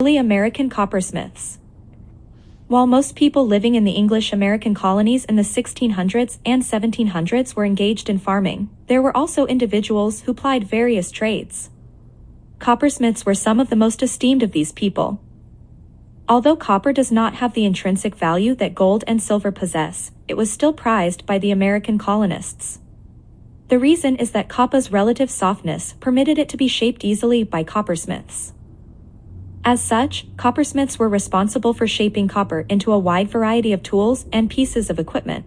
Early American coppersmiths. While most people living in the English-American colonies in the 1600s and 1700s were engaged in farming, there were also individuals who plied various trades. Coppersmiths were some of the most esteemed of these people. Although copper does not have the intrinsic value that gold and silver possess, it was still prized by the American colonists. The reason is that copper's relative softness permitted it to be shaped easily by coppersmiths. As such, coppersmiths were responsible for shaping copper into a wide variety of tools and pieces of equipment.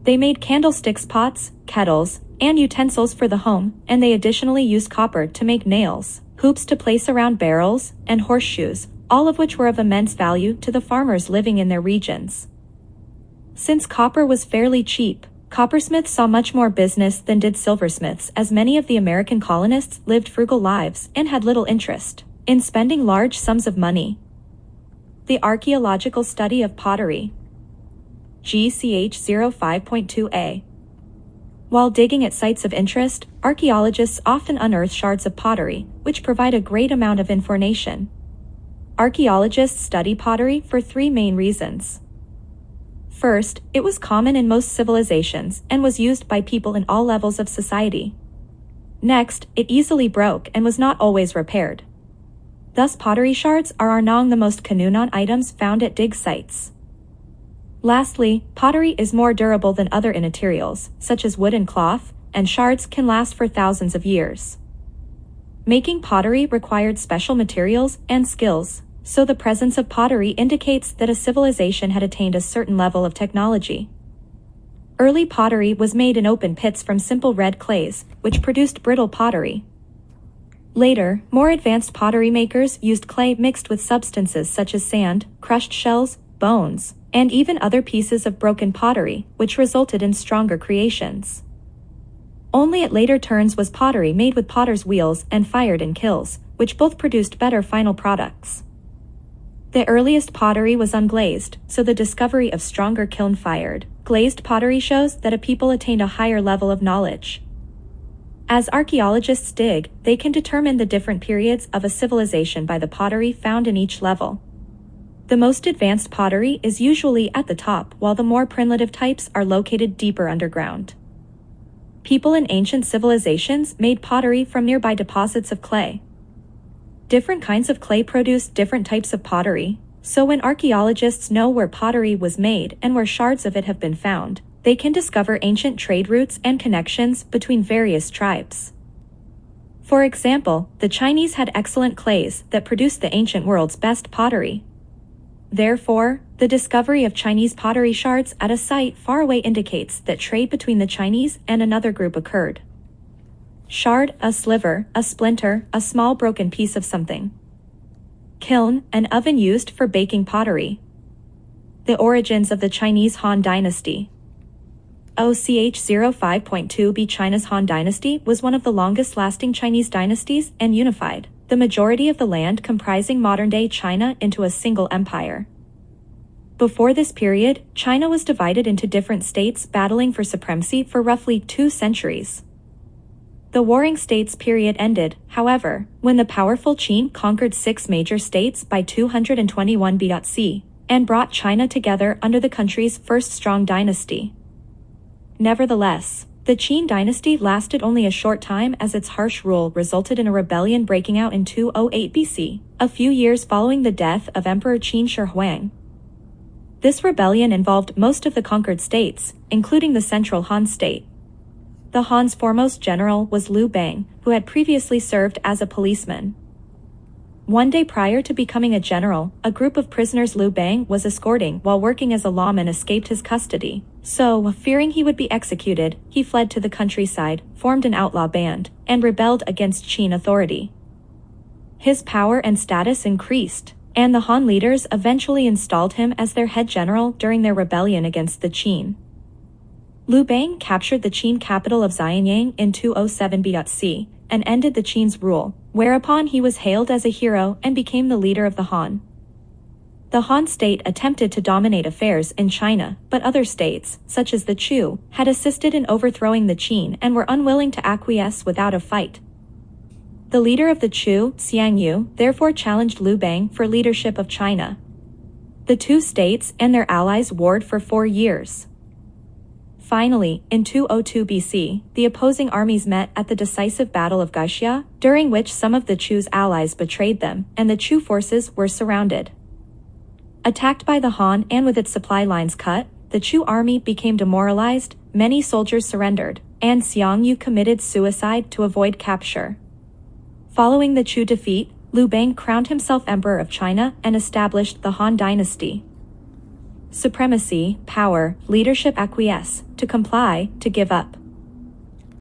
They made candlesticks, pots, kettles, and utensils for the home, and they additionally used copper to make nails, hoops to place around barrels, and horseshoes, all of which were of immense value to the farmers living in their regions. Since copper was fairly cheap, coppersmiths saw much more business than did silversmiths, as many of the American colonists lived frugal lives and had little interest in spending large sums of money. The archaeological study of pottery. GCH 05.2a. While digging at sites of interest, archaeologists often unearth shards of pottery, which provide a great amount of information. Archaeologists study pottery for three main reasons. First, it was common in most civilizations and was used by people in all levels of society. Next, it easily broke and was not always repaired. Thus, pottery shards are among the most common items found at dig sites. Lastly, pottery is more durable than other materials, such as wood and cloth, and shards can last for thousands of years. Making pottery required special materials and skills, so the presence of pottery indicates that a civilization had attained a certain level of technology. Early pottery was made in open pits from simple red clays, which produced brittle pottery. Later, more advanced pottery makers used clay mixed with substances such as sand, crushed shells, bones, and even other pieces of broken pottery, which resulted in stronger creations. Only at later turns was pottery made with potter's wheels and fired in kilns, which both produced better final products. The earliest pottery was unglazed, so the discovery of stronger kiln-fired, glazed pottery shows that a people attained a higher level of knowledge. As archaeologists dig, they can determine the different periods of a civilization by the pottery found in each level. The most advanced pottery is usually at the top, while the more primitive types are located deeper underground. People in ancient civilizations made pottery from nearby deposits of clay. Different kinds of clay produce different types of pottery, so when archaeologists know where pottery was made and where shards of it have been found, they can discover ancient trade routes and connections between various tribes. For example, the Chinese had excellent clays that produced the ancient world's best pottery. Therefore, the discovery of Chinese pottery shards at a site far away indicates that trade between the Chinese and another group occurred. Shard, a sliver, a splinter, a small broken piece of something. Kiln, an oven used for baking pottery. The origins of the Chinese Han Dynasty. OCH 05.2b. China's Han Dynasty was one of the longest-lasting Chinese dynasties and unified the majority of the land comprising modern-day China into a single empire. Before this period, China was divided into different states battling for supremacy for roughly 2 centuries. The warring states period ended, however, when the powerful Qin conquered 6 major states by 221 BC and brought China together under the country's first strong dynasty. Nevertheless, the Qin dynasty lasted only a short time as its harsh rule resulted in a rebellion breaking out in 208 BC, a few years following the death of Emperor Qin Shi Huang. This rebellion involved most of the conquered states, including the central Han state. The Han's foremost general was Liu Bang, who had previously served as a policeman. One day prior to becoming a general, a group of prisoners Liu Bang was escorting while working as a lawman escaped his custody. So, fearing he would be executed, he fled to the countryside, formed an outlaw band, and rebelled against Qin authority. His power and status increased, and the Han leaders eventually installed him as their head general during their rebellion against the Qin. Liu Bang captured the Qin capital of Xianyang in 207 BC and ended the Qin's rule, whereupon he was hailed as a hero and became the leader of the Han. The Han state attempted to dominate affairs in China, but other states, such as the Chu, had assisted in overthrowing the Qin and were unwilling to acquiesce without a fight. The leader of the Chu, Xiangyu, therefore challenged Liu Bang for leadership of China. The two states and their allies warred for 4 years. Finally, in 202 BC, the opposing armies met at the decisive Battle of Gaixia, during which some of the Chu's allies betrayed them, and the Chu forces were surrounded. Attacked by the Han and with its supply lines cut, the Chu army became demoralized, many soldiers surrendered, and Xiangyu committed suicide to avoid capture. Following the Chu defeat, Liu Bang crowned himself Emperor of China and established the Han dynasty. Supremacy, power, leadership acquiesce, to comply, to give up.